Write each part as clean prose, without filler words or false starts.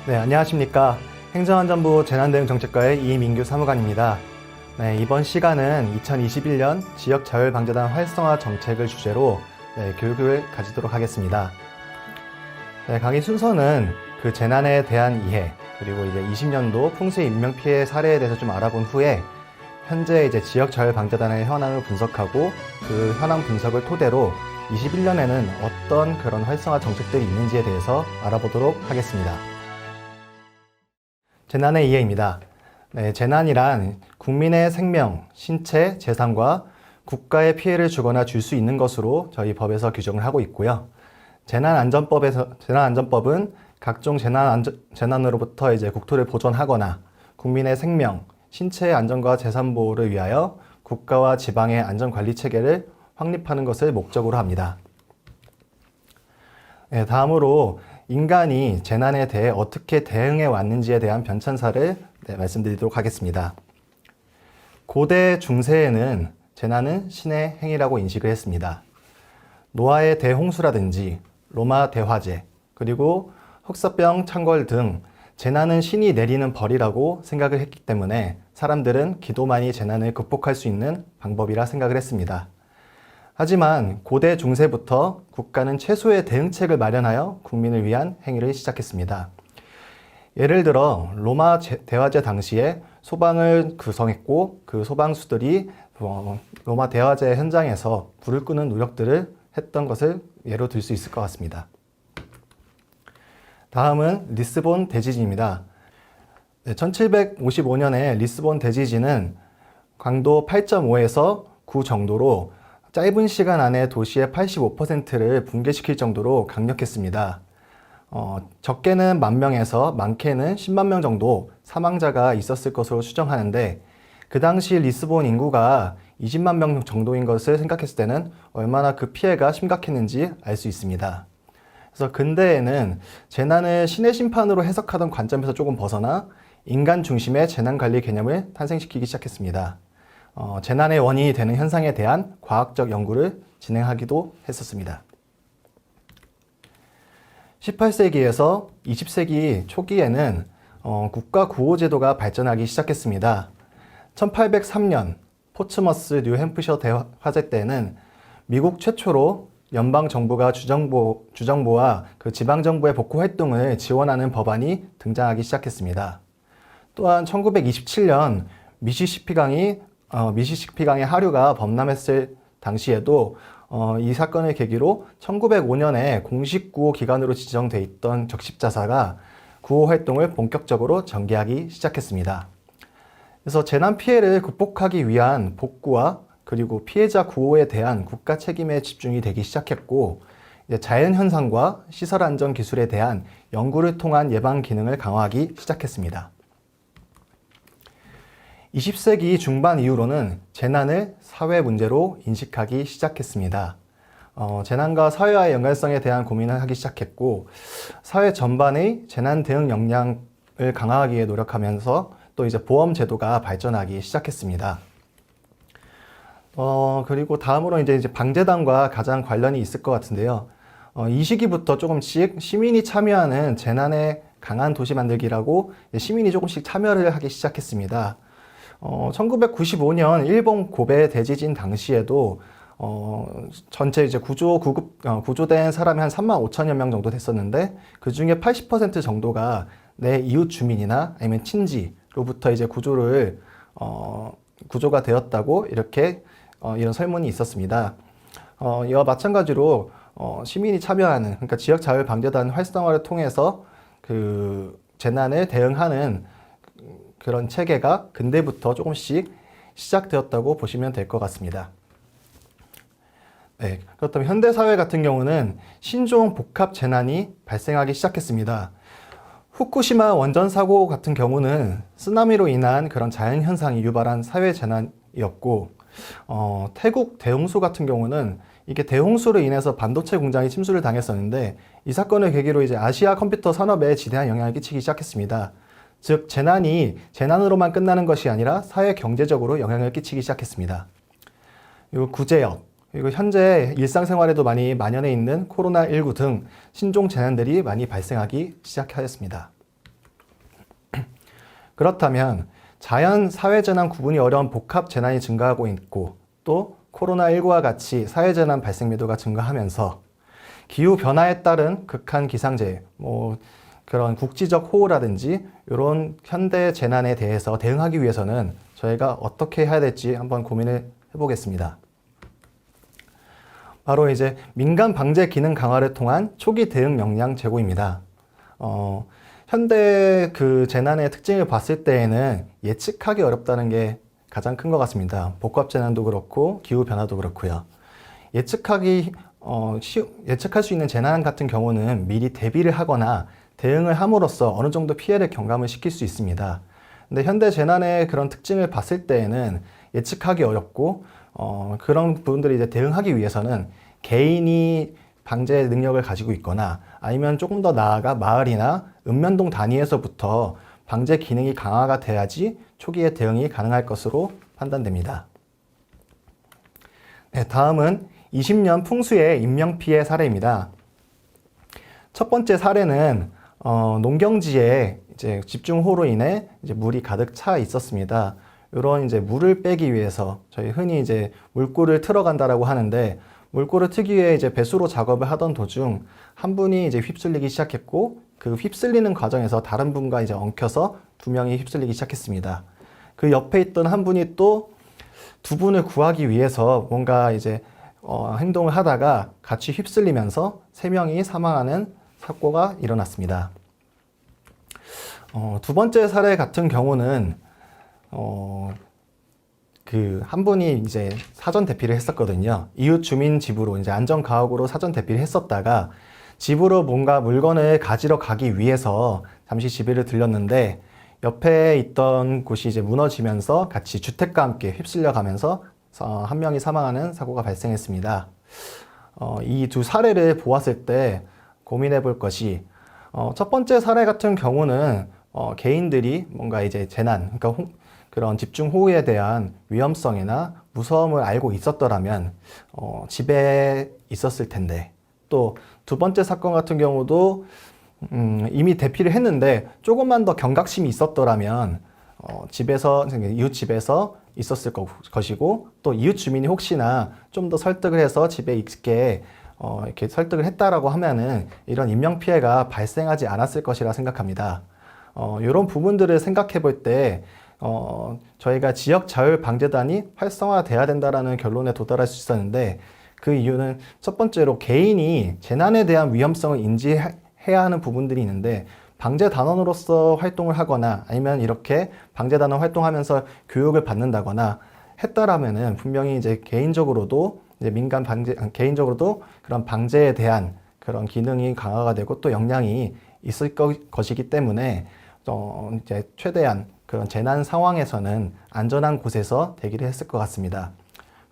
네, 안녕하십니까. 행정안전부 재난대응정책과의 이민규 사무관입니다. 네, 이번 시간은 2021년 지역자율방재단 활성화 정책을 주제로 교육을 가지도록 하겠습니다. 네, 강의 순서는 그 재난에 대한 이해, 그리고 이제 20년도 풍수 인명피해 사례에 대해서 좀 알아본 후에 현재 이제 지역자율방재단의 현황을 분석하고 그 현황 분석을 토대로 21년에는 어떤 그런 활성화 정책들이 있는지에 대해서 알아보도록 하겠습니다. 재난의 이해입니다. 네, 재난이란 국민의 생명, 신체, 재산과 국가에 피해를 주거나 줄 수 있는 것으로 저희 법에서 규정을 하고 있고요. 재난안전법은 각종 재난으로부터 이제 국토를 보존하거나 국민의 생명, 신체의 안전과 재산 보호를 위하여 국가와 지방의 안전관리 체계를 확립하는 것을 목적으로 합니다. 네, 다음으로 인간이 재난에 대해 어떻게 대응해 왔는지에 대한 변천사를 말씀드리도록 하겠습니다. 고대 중세에는 재난은 신의 행위라고 인식을 했습니다. 노아의 대홍수라든지 로마 대화재, 그리고 흑사병, 창궐 등 재난은 신이 내리는 벌이라고 생각을 했기 때문에 사람들은 기도만이 재난을 극복할 수 있는 방법이라 생각을 했습니다. 하지만 고대 중세부터 국가는 최소의 대응책을 마련하여 국민을 위한 행위를 시작했습니다. 예를 들어 로마 대화제 당시에 소방을 구성했고 그 소방수들이 로마 대화제 현장에서 불을 끄는 노력들을 했던 것을 예로 들 수 있을 것 같습니다. 다음은 리스본 대지진입니다. 1755년에 리스본 대지진은 강도 8.5에서 9 정도로 짧은 시간 안에 도시의 85%를 붕괴시킬 정도로 강력했습니다. 적게는 10,000명에서 많게는 10만 명 정도 사망자가 있었을 것으로 추정하는데 그 당시 리스본 인구가 20만 명 정도인 것을 생각했을 때는 얼마나 그 피해가 심각했는지 알 수 있습니다. 그래서 근대에는 재난을 신의 심판으로 해석하던 관점에서 조금 벗어나 인간 중심의 재난관리 개념을 탄생시키기 시작했습니다. 재난의 원인이 되는 현상에 대한 과학적 연구를 진행하기도 했었습니다. 18세기에서 20세기 초기에는 국가구호제도가 발전하기 시작했습니다. 1803년 포츠머스 뉴햄프셔 대화재 때는 미국 최초로 연방정부가 주정부와 그 지방정부의 복구활동을 지원하는 법안이 등장하기 시작했습니다. 또한 1927년 미시시피강의 하류가 범람했을 당시에도 이 사건을 계기로 1905년에 공식 구호 기간으로 지정돼 있던 적십자사가 구호 활동을 본격적으로 전개하기 시작했습니다. 그래서 재난 피해를 극복하기 위한 복구와 그리고 피해자 구호에 대한 국가 책임에 집중이 되기 시작했고 자연현상과 시설 안전 기술에 대한 연구를 통한 예방 기능을 강화하기 시작했습니다. 20세기 중반 이후로는 재난을 사회 문제로 인식하기 시작했습니다. 재난과 사회와의 연관성에 대한 고민을 하기 시작했고 사회 전반의 재난 대응 역량을 강화하기 위해 노력하면서 또 이제 보험 제도가 발전하기 시작했습니다. 그리고 다음으로 이제 방재단과 가장 관련이 있을 것 같은데요. 이 시기부터 조금씩 시민이 참여하는 재난에 강한 도시 만들기라고 시민이 조금씩 참여를 하기 시작했습니다. 1995년 일본 고베 대지진 당시에도 전체 이제 구조된 사람이 한 35,000여 명 정도 됐었는데 그 중에 80% 정도가 내 이웃 주민이나 아니면 친지로부터 이제 구조가 되었다고 이렇게 이런 설문이 있었습니다. 이와 마찬가지로 시민이 참여하는 그러니까 지역자율방재단 활성화를 통해서 그 재난에 대응하는 그런 체계가 근대부터 조금씩 시작되었다고 보시면 될 것 같습니다. 네, 그렇다면 현대사회 같은 경우는 신종 복합 재난이 발생하기 시작했습니다. 후쿠시마 원전 사고 같은 경우는 쓰나미로 인한 그런 자연현상이 유발한 사회 재난이었고 태국 대홍수 같은 경우는 이게 대홍수로 인해서 반도체 공장이 침수를 당했었는데 이 사건을 계기로 이제 아시아 컴퓨터 산업에 지대한 영향을 끼치기 시작했습니다. 즉 재난이 재난으로만 끝나는 것이 아니라 사회 경제적으로 영향을 끼치기 시작했습니다. 그리고 구제역, 그리고 현재 일상생활에도 많이 만연해 있는 코로나19 등 신종 재난들이 많이 발생하기 시작하였습니다. 그렇다면 자연, 사회재난 구분이 어려운 복합재난이 증가하고 있고 또 코로나19와 같이 사회재난 발생 빈도가 증가하면서 기후변화에 따른 극한 기상재해, 그런 국지적 호우라든지 이런 현대 재난에 대해서 대응하기 위해서는 저희가 어떻게 해야 될지 한번 고민을 해보겠습니다. 바로 이제 민간 방제 기능 강화를 통한 초기 대응 역량 제고입니다. 현대 그 재난의 특징을 봤을 때에는 예측하기 어렵다는 게 가장 큰 것 같습니다. 복합 재난도 그렇고 기후 변화도 그렇고요. 예측할 수 있는 재난 같은 경우는 미리 대비를 하거나 대응을 함으로써 어느 정도 피해를 경감을 시킬 수 있습니다. 근데 현대 재난의 그런 특징을 봤을 때에는 예측하기 어렵고 그런 부분들이 이제 대응하기 위해서는 개인이 방제 능력을 가지고 있거나 아니면 조금 더 나아가 마을이나 읍면동 단위에서부터 방제 기능이 강화가 돼야지 초기에 대응이 가능할 것으로 판단됩니다. 네, 다음은 20년 풍수의 인명피해 사례입니다. 첫 번째 사례는 농경지에 이제 집중호우로 인해 이제 물이 가득 차 있었습니다. 이런 이제 물을 빼기 위해서 저희 흔히 이제 물골을 틀어간다라고 하는데 물골을 트기 위해 이제 배수로 작업을 하던 도중 한 분이 이제 휩쓸리기 시작했고 그 휩쓸리는 과정에서 다른 분과 이제 엉켜서 두 명이 휩쓸리기 시작했습니다. 그 옆에 있던 한 분이 또 두 분을 구하기 위해서 뭔가 이제 행동을 하다가 같이 휩쓸리면서 세 명이 사망하는 사고가 일어났습니다. 두 번째 사례 같은 경우는 그 한 분이 이제 사전 대피를 했었거든요. 이웃 주민 집으로 이제 안전가옥으로 사전 대피를 했었다가 집으로 뭔가 물건을 가지러 가기 위해서 잠시 집에를 들렸는데 옆에 있던 곳이 이제 무너지면서 같이 주택과 함께 휩쓸려 가면서 한 명이 사망하는 사고가 발생했습니다. 이 두 사례를 보았을 때 고민해 볼 것이 첫 번째 사례 같은 경우는 개인들이 뭔가 이제 재난, 그러니까 그런 집중호우에 대한 위험성이나 무서움을 알고 있었더라면 집에 있었을 텐데 또 두 번째 사건 같은 경우도 이미 대피를 했는데 조금만 더 경각심이 있었더라면 집에서 이웃 집에서 있었을 것이고 또 이웃 주민이 혹시나 좀 더 설득을 해서 집에 있게 이렇게 설득을 했다라고 하면은 이런 인명 피해가 발생하지 않았을 것이라 생각합니다. 이런 부분들을 생각해 볼 때 저희가 지역 자율 방재단이 활성화돼야 된다라는 결론에 도달할 수 있었는데 그 이유는 첫 번째로 개인이 재난에 대한 위험성을 인지해야 하는 부분들이 있는데 방재단원으로서 활동을 하거나 아니면 이렇게 방재단원 활동하면서 교육을 받는다거나 했다라면은 분명히 이제 개인적으로도 이제 개인적으로도 그런 방재에 대한 그런 기능이 강화가 되고 또 역량이 있을 것이기 때문에 이제 최대한 그런 재난 상황에서는 안전한 곳에서 대기를 했을 것 같습니다.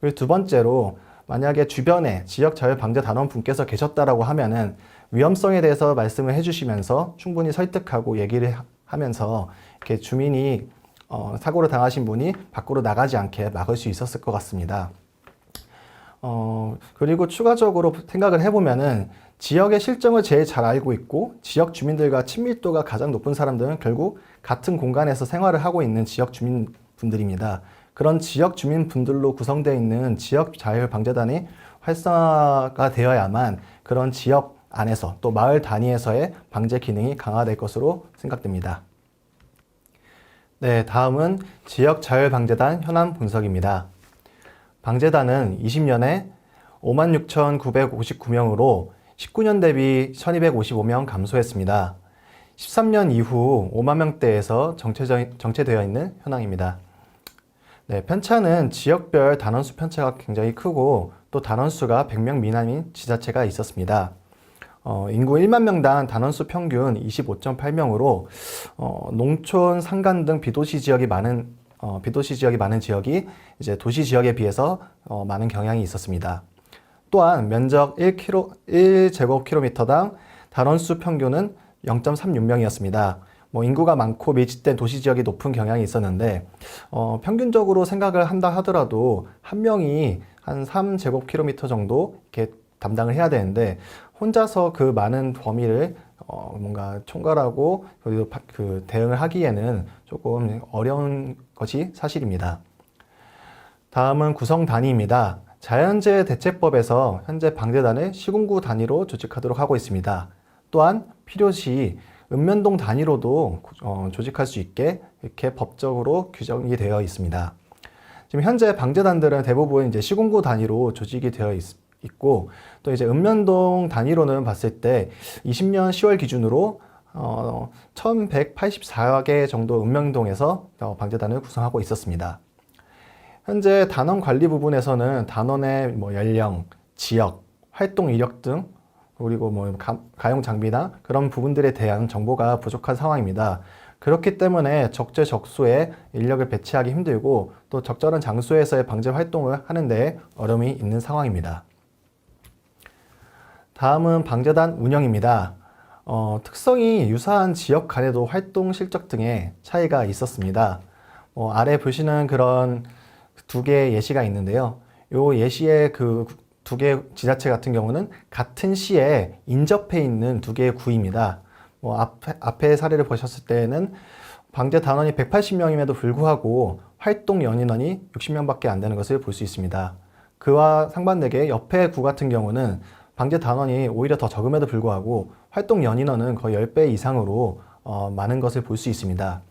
그리고 두 번째로 만약에 주변에 지역 자율 방재 단원 분께서 계셨다라고 하면은 위험성에 대해서 말씀을 해주시면서 충분히 설득하고 얘기를 하면서 이렇게 주민이 사고를 당하신 분이 밖으로 나가지 않게 막을 수 있었을 것 같습니다. 그리고 추가적으로 생각을 해보면은 지역의 실정을 제일 잘 알고 있고 지역 주민들과 친밀도가 가장 높은 사람들은 결국 같은 공간에서 생활을 하고 있는 지역 주민분들입니다. 그런 지역 주민분들로 구성되어 있는 지역 자율 방재단이 활성화가 되어야만 그런 지역 안에서 또 마을 단위에서의 방제 기능이 강화될 것으로 생각됩니다. 네, 다음은 지역 자율 방재단 현안 분석입니다. 방재단은 20년에 56,959명으로 19년 대비 1,255명 감소했습니다. 13년 이후 5만 명대에서 정체되어 있는 현황입니다. 네, 편차는 지역별 단원수 편차가 굉장히 크고 또 단원수가 100명 미만인 지자체가 있었습니다. 인구 1만 명당 단원수 평균 25.8명으로 농촌, 산간 등 비도시 지역이 많은 지역이 이제 도시 지역에 비해서 많은 경향이 있었습니다. 또한 면적 1제곱킬로미터당 단원수 평균은 0.36명이었습니다. 인구가 많고 밀집된 도시 지역이 높은 경향이 있었는데 평균적으로 생각을 한다 하더라도 한 명이 한 3제곱킬로미터 정도 이렇게 담당을 해야 되는데 혼자서 그 많은 범위를 뭔가 총괄하고 그리고 그 대응을 하기에는 조금 어려운 것이 사실입니다. 다음은 구성 단위입니다. 자연재해 대책법에서 현재 방재단을 시군구 단위로 조직하도록 하고 있습니다. 또한 필요시 읍면동 단위로도 조직할 수 있게 이렇게 법적으로 규정이 되어 있습니다. 지금 현재 방재단들은 대부분 이제 시군구 단위로 조직이 되어 있고 또 이제 읍면동 단위로는 봤을 때 20년 10월 기준으로 1184개 정도 읍면동에서 방재단을 구성하고 있었습니다. 현재 단원 관리 부분에서는 단원의 뭐 연령, 지역, 활동 이력 등 그리고 뭐 가용 장비나 그런 부분들에 대한 정보가 부족한 상황입니다. 그렇기 때문에 적재적소에 인력을 배치하기 힘들고 또 적절한 장소에서의 방제 활동을 하는 데 어려움이 있는 상황입니다. 다음은 방재단 운영입니다. 특성이 유사한 지역 간에도 활동 실적 등의 차이가 있었습니다. 아래 보시는 그런 두 개의 예시가 있는데요. 요 예시의 그 두 개의 지자체 같은 경우는 같은 시에 인접해 있는 두 개의 구입니다. 앞에 사례를 보셨을 때는 방재 단원이 180명임에도 불구하고 활동 연인원이 60명밖에 안 되는 것을 볼 수 있습니다. 그와 상반되게 옆에 구 같은 경우는 방재 단원이 오히려 더 적음에도 불구하고 활동 연인원은 거의 10배 이상으로 많은 것을 볼 수 있습니다.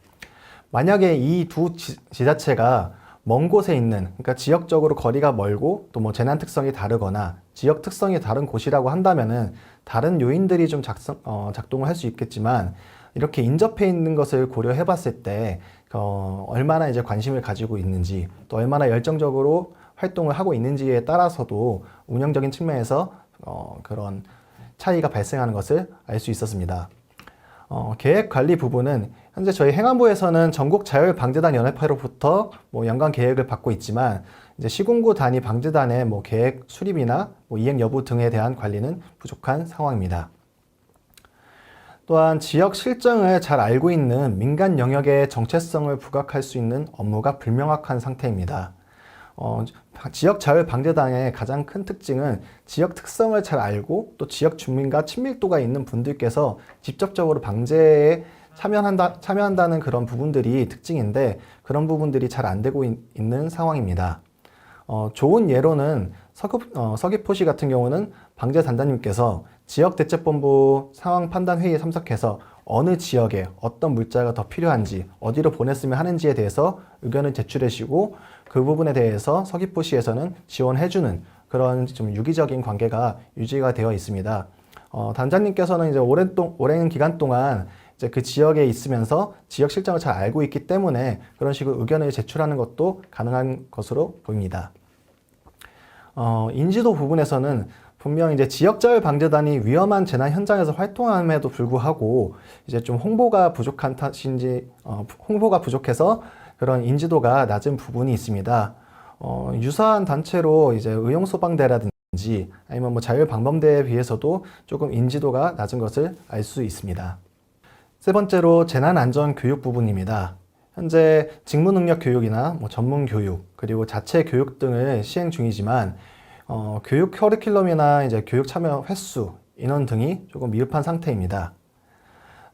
만약에 이 두 지자체가 먼 곳에 있는, 그러니까 지역적으로 거리가 멀고 또 뭐 재난 특성이 다르거나 지역 특성이 다른 곳이라고 한다면은 다른 요인들이 좀 작동을 할 수 있겠지만 이렇게 인접해 있는 것을 고려해 봤을 때 얼마나 이제 관심을 가지고 있는지 또 얼마나 열정적으로 활동을 하고 있는지에 따라서도 운영적인 측면에서 그런 차이가 발생하는 것을 알 수 있었습니다. 계획 관리 부분은 현재 저희 행안부에서는 전국 자율방재단 연합회로부터 연간 계획을 받고 있지만 이제 시군구 단위 방재단의 계획 수립이나 이행 여부 등에 대한 관리는 부족한 상황입니다. 또한 지역 실정을 잘 알고 있는 민간 영역의 정체성을 부각할 수 있는 업무가 불명확한 상태입니다. 지역 자율방재단의 가장 큰 특징은 지역 특성을 잘 알고 또 지역 주민과 친밀도가 있는 분들께서 직접적으로 방재에 참여한다는 그런 부분들이 특징인데 그런 부분들이 잘 안 되고 있는 상황입니다. 좋은 예로는 서귀포시 같은 경우는 방재단장님께서 지역대책본부 상황판단회의에 참석해서 어느 지역에 어떤 물자가 더 필요한지 어디로 보냈으면 하는지에 대해서 의견을 제출하시고 그 부분에 대해서 서귀포시에서는 지원해주는 그런 좀 유기적인 관계가 유지가 되어 있습니다. 단장님께서는 이제 오랜 기간 동안 이제 그 지역에 있으면서 지역 실정을 잘 알고 있기 때문에 그런 식으로 의견을 제출하는 것도 가능한 것으로 보입니다. 인지도 부분에서는 분명 이제 지역자율방재단이 위험한 재난 현장에서 활동함에도 불구하고 이제 좀 홍보가 부족한 탓인지 홍보가 부족해서 그런 인지도가 낮은 부분이 있습니다. 유사한 단체로 이제 의용소방대라든지 아니면 자율방범대에 비해서도 조금 인지도가 낮은 것을 알 수 있습니다. 세 번째로 재난안전교육 부분입니다. 현재 직무능력 교육이나 전문 교육 그리고 자체 교육 등을 시행 중이지만 교육 커리큘럼이나 이제 교육 참여 횟수, 인원 등이 조금 미흡한 상태입니다.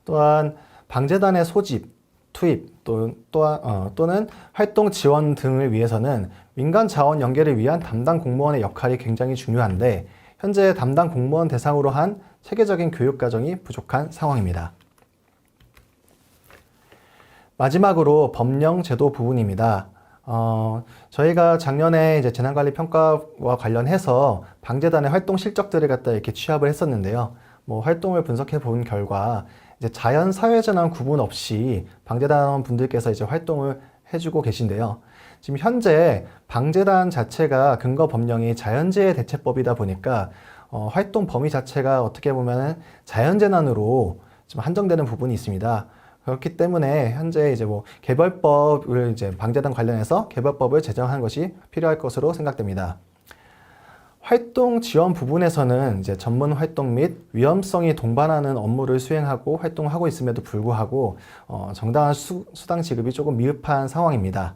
또한 방재단의 소집, 투입 또는 활동 지원 등을 위해서는 민간 자원 연계를 위한 담당 공무원의 역할이 굉장히 중요한데 현재 담당 공무원 대상으로 한 체계적인 교육 과정이 부족한 상황입니다. 마지막으로 법령 제도 부분입니다. 저희가 작년에 이제 재난관리 평가와 관련해서 방재단의 활동 실적들을 갖다 이렇게 취합을 했었는데요. 활동을 분석해 본 결과 이제 자연 사회재난 구분 없이 방재단 분들께서 이제 활동을 해주고 계신데요. 지금 현재 방재단 자체가 근거 법령이 자연재해 대책법이다 보니까 활동 범위 자체가 어떻게 보면 자연재난으로 좀 한정되는 부분이 있습니다. 그렇기 때문에 현재 이제 개별법을 이제 방재단 관련해서 개별법을 제정하는 것이 필요할 것으로 생각됩니다. 활동 지원 부분에서는 이제 전문 활동 및 위험성이 동반하는 업무를 수행하고 활동하고 있음에도 불구하고 정당한 수당 지급이 조금 미흡한 상황입니다.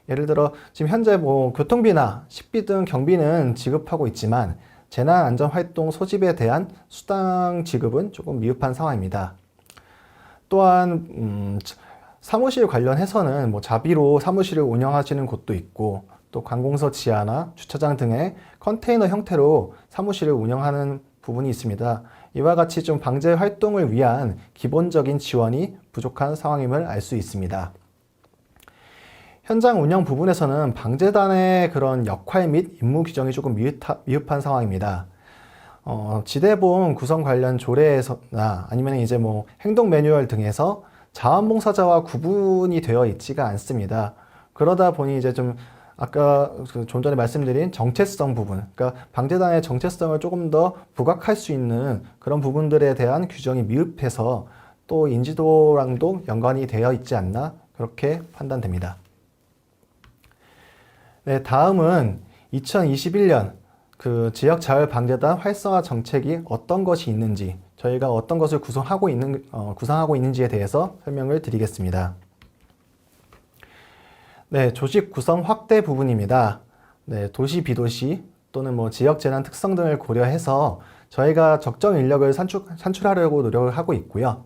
예를 들어 지금 현재 교통비나 식비 등 경비는 지급하고 있지만 재난안전활동 소집에 대한 수당 지급은 조금 미흡한 상황입니다. 또한 사무실 관련해서는 뭐 자비로 사무실을 운영하시는 곳도 있고 또 관공서 지하나 주차장 등의 컨테이너 형태로 사무실을 운영하는 부분이 있습니다. 이와 같이 좀 방제 활동을 위한 기본적인 지원이 부족한 상황임을 알 수 있습니다. 현장 운영 부분에서는 방재단의 그런 역할 및 임무 규정이 조금 미흡한 상황입니다. 지대보험 구성 관련 조례에서나 아니면 이제 뭐 행동 매뉴얼 등에서 자원봉사자와 구분이 되어 있지가 않습니다. 그러다 보니 이제 좀 아까 좀 전에 말씀드린 정체성 부분, 그러니까 방재단의 정체성을 조금 더 부각할 수 있는 그런 부분들에 대한 규정이 미흡해서 또 인지도랑도 연관이 되어 있지 않나 그렇게 판단됩니다. 네, 다음은 2021년 그 지역자율방재단 활성화 정책이 어떤 것이 있는지, 저희가 어떤 것을 구성하고 있는지에 대해서 설명을 드리겠습니다. 네, 조직 구성 확대 부분입니다. 네, 도시, 비도시 또는 뭐 지역 재난 특성 등을 고려해서 저희가 적정 인력을 산출하려고 노력을 하고 있고요.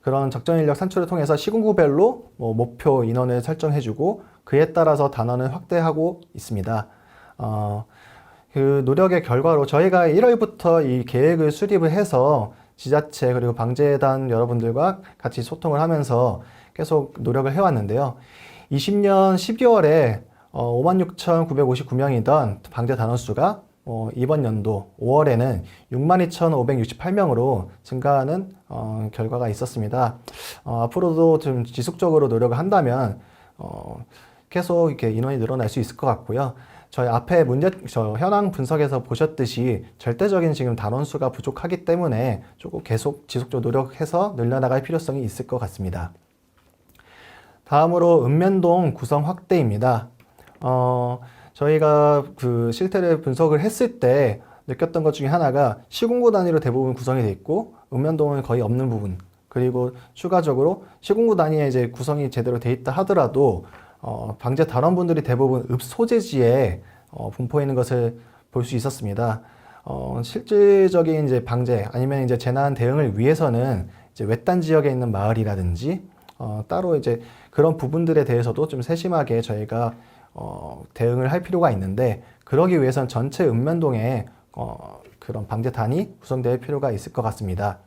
그런 적정 인력 산출을 통해서 시군구별로 뭐 목표 인원을 설정해주고 그에 따라서 단원을 확대하고 있습니다. 그 노력의 결과로 저희가 1월부터 이 계획을 수립을 해서 지자체 그리고 방재단 여러분들과 같이 소통을 하면서 계속 노력을 해왔는데요. 20년 12월에 56,959명이던 방재 단원 수가 이번 연도 5월에는 62,568명으로 증가하는 결과가 있었습니다. 앞으로도 좀 지속적으로 노력을 한다면 계속 이렇게 인원이 늘어날 수 있을 것 같고요. 저희 앞에 현황 분석에서 보셨듯이 절대적인 지금 단원 수가 부족하기 때문에 조금 계속 지속적으로 노력해서 늘려나갈 필요성이 있을 것 같습니다. 다음으로 읍면동 구성 확대입니다. 저희가 그 실태를 분석을 했을 때 느꼈던 것 중에 하나가 시군구 단위로 대부분 구성이 되어 있고 읍면동은 거의 없는 부분, 그리고 추가적으로 시군구 단위에 이제 구성이 제대로 되어 있다 하더라도 방재 단원분들이 대부분 읍 소재지에 분포해 있는 것을 볼 수 있었습니다. 실질적인 이제 방재 아니면 이제 재난 대응을 위해서는 이제 외딴 지역에 있는 마을이라든지 따로 이제 그런 부분들에 대해서도 좀 세심하게 저희가 대응을 할 필요가 있는데, 그러기 위해서는 전체 읍면동에 그런 방재단이 구성될 필요가 있을 것 같습니다.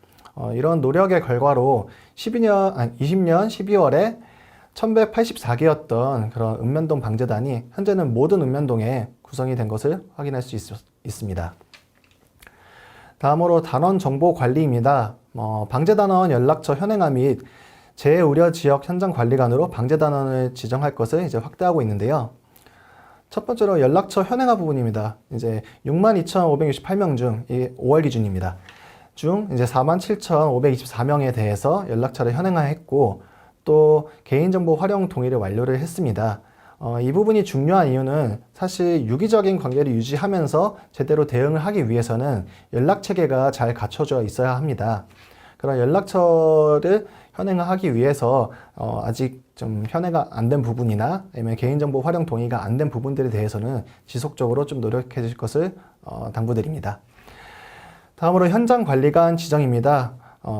이런 노력의 결과로 20년 12월에 1184개였던 그런 읍면동 방재단이 현재는 모든 읍면동에 구성이 된 것을 확인할 수 있습니다. 다음으로 단원 정보 관리입니다. 방재단원 연락처 현행화 및 재우려 지역 현장관리관으로 방재단원을 지정할 것을 이제 확대하고 있는데요. 첫 번째로 연락처 현행화 부분입니다. 이제 62,568명 중 5월 기준입니다. 중 이제 47,524명에 대해서 연락처를 현행화했고 또 개인정보 활용 동의를 완료를 했습니다. 이 부분이 중요한 이유는 사실 유기적인 관계를 유지하면서 제대로 대응을 하기 위해서는 연락체계가 잘 갖춰져 있어야 합니다. 그런 연락처를 현행화하기 위해서 아직 좀 현행화 안 된 부분이나 아니면 개인정보 활용 동의가 안 된 부분들에 대해서는 지속적으로 좀 노력해 주실 것을 당부드립니다. 다음으로 현장관리관 지정입니다.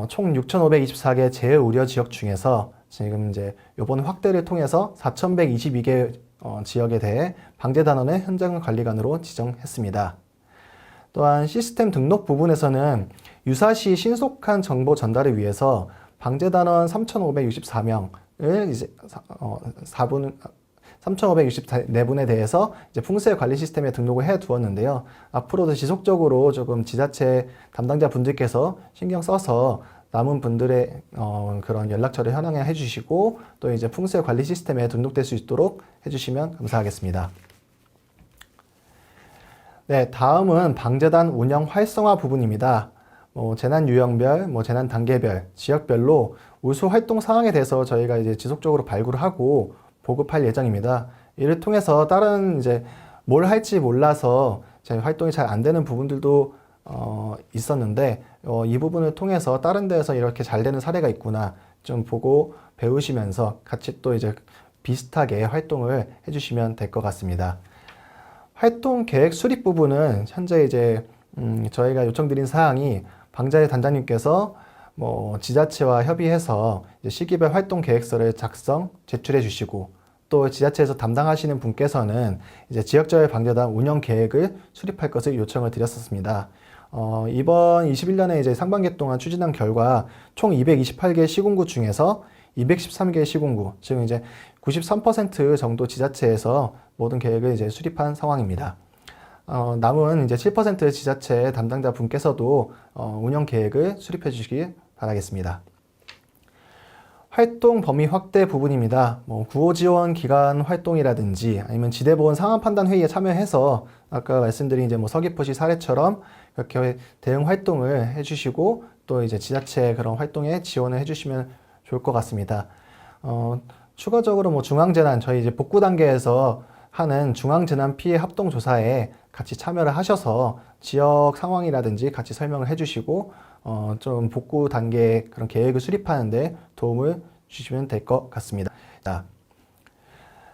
총 6,524개 재우려 지역 중에서 지금 이제 이번 확대를 통해서 4,122개 지역에 대해 방재단원의 현장관리관으로 지정했습니다. 또한 시스템 등록 부분에서는 유사시 신속한 정보 전달을 위해서 방재단원 3,564명을 이제 3,564분에 대해서 이제 풍수해 관리 시스템에 등록을 해 두었는데요. 앞으로도 지속적으로 조금 지자체 담당자 분들께서 신경 써서 남은 분들의 그런 연락처를 현황해 주시고 또 이제 풍수해 관리 시스템에 등록될 수 있도록 해주시면 감사하겠습니다. 네, 다음은 방재단 운영 활성화 부분입니다. 재난 유형별, 재난 단계별, 지역별로 우수 활동 사항에 대해서 저희가 이제 지속적으로 발굴을 하고 보급할 예정입니다. 이를 통해서 다른 이제 뭘 할지 몰라서 제 활동이 잘 안 되는 부분들도 있었는데 이 부분을 통해서 다른 데에서 이렇게 잘 되는 사례가 있구나 좀 보고 배우시면서 같이 또 이제 비슷하게 활동을 해주시면 될 것 같습니다. 활동 계획 수립 부분은 현재 이제 저희가 요청드린 사항이 방자의 단장님께서 뭐 지자체와 협의해서 이제 시기별 활동 계획서를 작성, 제출해 주시고 또 지자체에서 담당하시는 분께서는 이제 지역자율 방자단 운영 계획을 수립할 것을 요청을 드렸었습니다. 이번 21년에 이제 상반기 동안 추진한 결과 총 228개 시군구 중에서 213개 시군구, 즉 이제 93% 정도 지자체에서 모든 계획을 이제 수립한 상황입니다. 남은 이제 7% 지자체 담당자 분께서도 운영 계획을 수립해 주시기 바라겠습니다. 활동 범위 확대 부분입니다. 뭐 구호 지원 기관 활동이라든지 아니면 지대보건 상황 판단 회의에 참여해서 아까 말씀드린 이제 뭐 서귀포시 사례처럼 이렇게 대응 활동을 해주시고 또 이제 지자체 그런 활동에 지원을 해주시면 좋을 것 같습니다. 추가적으로 뭐 중앙재난 저희 이제 복구 단계에서 하는 중앙재난 피해 합동조사에 같이 참여를 하셔서 지역 상황이라든지 같이 설명을 해주시고 좀 복구 단계 그런 계획을 수립하는데 도움을 주시면 될 것 같습니다.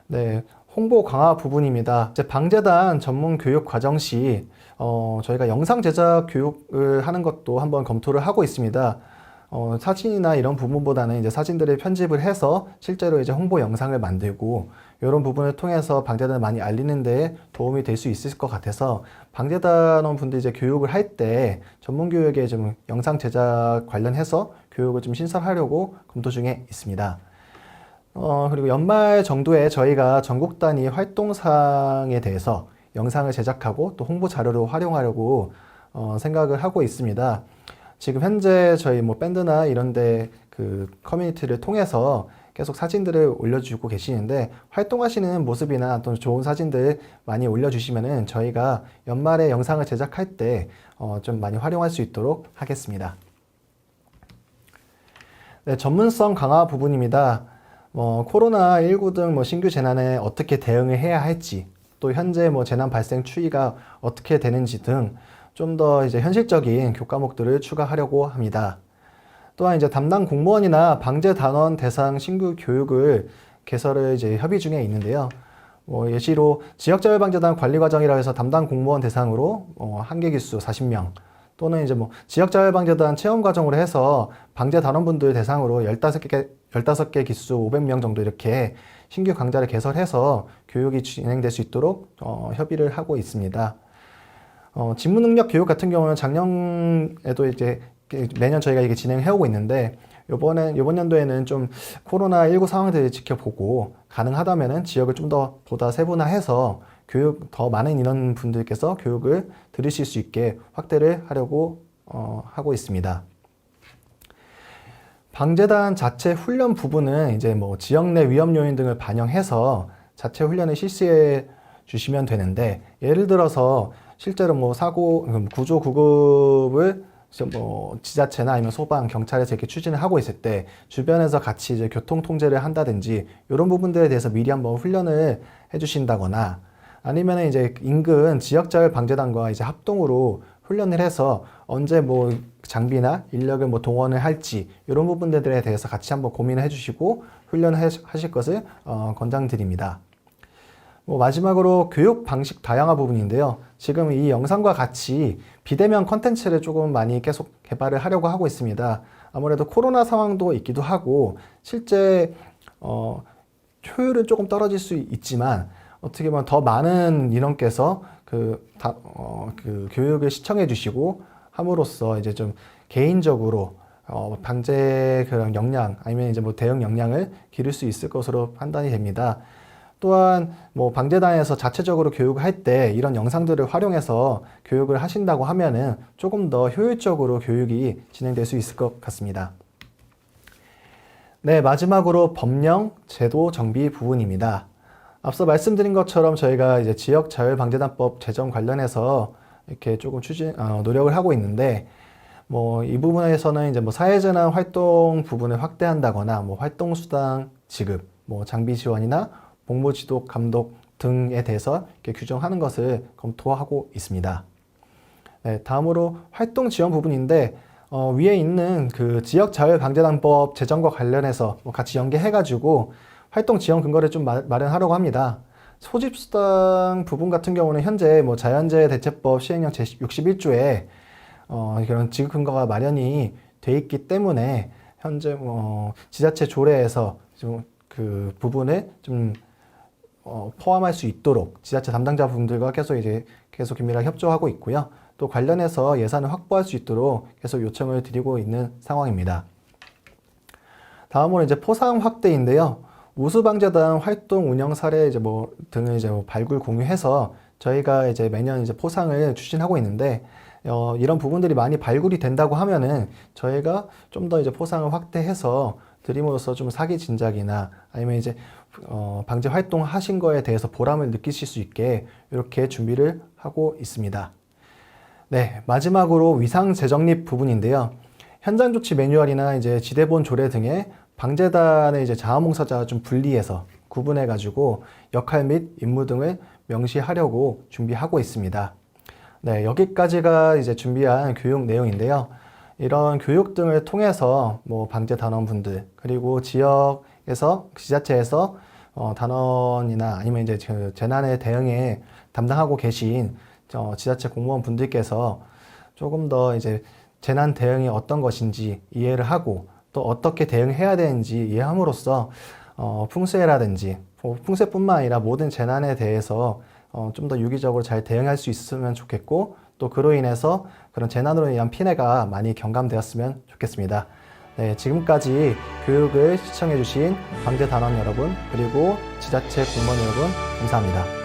네, 홍보 강화 부분입니다. 이제 방재단 전문 교육 과정 시 저희가 영상 제작 교육을 하는 것도 한번 검토를 하고 있습니다. 사진이나 이런 부분보다는 이제 사진들을 편집을 해서 실제로 이제 홍보 영상을 만들고 이런 부분을 통해서 방재단을 많이 알리는 데 도움이 될 수 있을 것 같아서 방재단원 분들 이제 교육을 할 때 전문 교육에 좀 영상 제작 관련해서 교육을 좀 신설하려고 검토 중에 있습니다. 그리고 연말 정도에 저희가 전국 단위 활동사항에 대해서 영상을 제작하고 또 홍보 자료로 활용하려고 생각을 하고 있습니다. 지금 현재 저희 뭐 밴드나 이런데 그 커뮤니티를 통해서 계속 사진들을 올려주고 계시는데 활동하시는 모습이나 또 좋은 사진들 많이 올려주시면은 저희가 연말에 영상을 제작할 때 좀 많이 활용할 수 있도록 하겠습니다. 네, 전문성 강화 부분입니다. 코로나19 등 뭐 신규 재난에 어떻게 대응을 해야 할지 또 현재 뭐 재난 발생 추이가 어떻게 되는지 등 좀 더 이제 현실적인 교과목들을 추가하려고 합니다. 또한 이제 담당 공무원이나 방재 단원 대상 신규 교육을 개설을 이제 협의 중에 있는데요. 예시로 지역자율방재단 관리과정이라 해서 담당 공무원 대상으로 한계 기수 40명 또는 이제 뭐 지역자율방재단 체험과정으로 해서 방재 단원분들 대상으로 15개 기수 500명 정도 이렇게 신규 강좌를 개설해서 교육이 진행될 수 있도록 협의를 하고 있습니다. 직무능력 교육 같은 경우는 작년에도 이제 매년 저희가 이게 진행해 오고 있는데 이번 연도에는 좀 코로나19 상황들을 지켜보고 가능하다면은 지역을 좀 더 보다 세분화해서 교육 더 많은 인원분들께서 교육을 들으실 수 있게 확대를 하려고 하고 있습니다. 방재단 자체 훈련 부분은 이제 뭐 지역 내 위험 요인 등을 반영해서 자체 훈련을 실시해 주시면 되는데 예를 들어서 실제로 뭐 사고 구조 구급을 뭐 지자체나 아니면 소방, 경찰에서 이렇게 추진을 하고 있을 때 주변에서 같이 이제 교통 통제를 한다든지 이런 부분들에 대해서 미리 한번 훈련을 해주신다거나 아니면 이제 인근 지역자율 방재단과 이제 합동으로 훈련을 해서 언제 뭐 장비나 인력을 뭐 동원을 할지 이런 부분들에 대해서 같이 한번 고민을 해주시고 훈련을 하실 것을 권장드립니다. 마지막으로 교육 방식 다양화 부분인데요. 지금 이 영상과 같이 비대면 컨텐츠를 조금 많이 계속 개발을 하려고 하고 있습니다. 아무래도 코로나 상황도 있기도 하고 실제 효율은 조금 떨어질 수 있지만 어떻게 보면 더 많은 인원께서 그 교육을 시청해 주시고 함으로써 이제 좀 개인적으로 방제 그런 역량 아니면 이제 뭐 대응 역량을 기를 수 있을 것으로 판단이 됩니다. 또한 뭐 방재단에서 자체적으로 교육을 할 때 이런 영상들을 활용해서 교육을 하신다고 하면은 조금 더 효율적으로 교육이 진행될 수 있을 것 같습니다. 네, 마지막으로 법령 제도 정비 부분입니다. 앞서 말씀드린 것처럼 저희가 이제 지역자율방재단법 제정 관련해서 이렇게 조금 노력을 하고 있는데 뭐 이 부분에서는 이제 뭐 사회재난 활동 부분을 확대한다거나 뭐 활동수당 지급, 뭐 장비 지원이나 복무 지도 감독 등에 대해서 이렇게 규정하는 것을 검토하고 있습니다. 네, 다음으로 활동 지원 부분인데 위에 있는 그 지역자율방재단법 제정과 관련해서 같이 연계해가지고 활동 지원 근거를 좀 마련하려고 합니다. 소집수당 부분 같은 경우는 현재 뭐 자연재해 대책법 시행령 제61조에 이런 지급 근거가 마련이 돼 있기 때문에 현재 뭐 지자체 조례에서 좀 그 부분을 좀 포함할 수 있도록 지자체 담당자분들과 계속 긴밀하게 협조하고 있고요. 또 관련해서 예산을 확보할 수 있도록 계속 요청을 드리고 있는 상황입니다. 다음으로 이제 포상 확대인데요. 우수방재단 활동 운영 사례 등을 발굴 공유해서 저희가 이제 매년 이제 포상을 추진하고 있는데 이런 부분들이 많이 발굴이 된다고 하면은 저희가 좀 더 이제 포상을 확대해서 드림으로써 좀 사기 진작이나 아니면 이제 방재 활동 하신 거에 대해서 보람을 느끼실 수 있게 이렇게 준비를 하고 있습니다. 네, 마지막으로 위상 재정립 부분인데요. 현장 조치 매뉴얼이나 이제 지대본 조례 등의 방재단의 이제 자원봉사자 좀 분리해서 구분해 가지고 역할 및 임무 등을 명시하려고 준비하고 있습니다. 네, 여기까지가 이제 준비한 교육 내용인데요. 이런 교육 등을 통해서 뭐 방재 단원분들 그리고 지역에서 지자체에서 단원이나 아니면 이제 재난에 대응에 담당하고 계신 지자체 공무원 분들께서 조금 더 이제 재난 대응이 어떤 것인지 이해를 하고 또 어떻게 대응해야 되는지 이해함으로써 풍수해라든지 풍수뿐만 아니라 모든 재난에 대해서 좀 더 유기적으로 잘 대응할 수 있으면 좋겠고 또 그로 인해서 그런 재난으로 인한 피해가 많이 경감되었으면 좋겠습니다. 네, 지금까지 교육을 시청해주신 방재단원 여러분 그리고 지자체 공무원 여러분 감사합니다.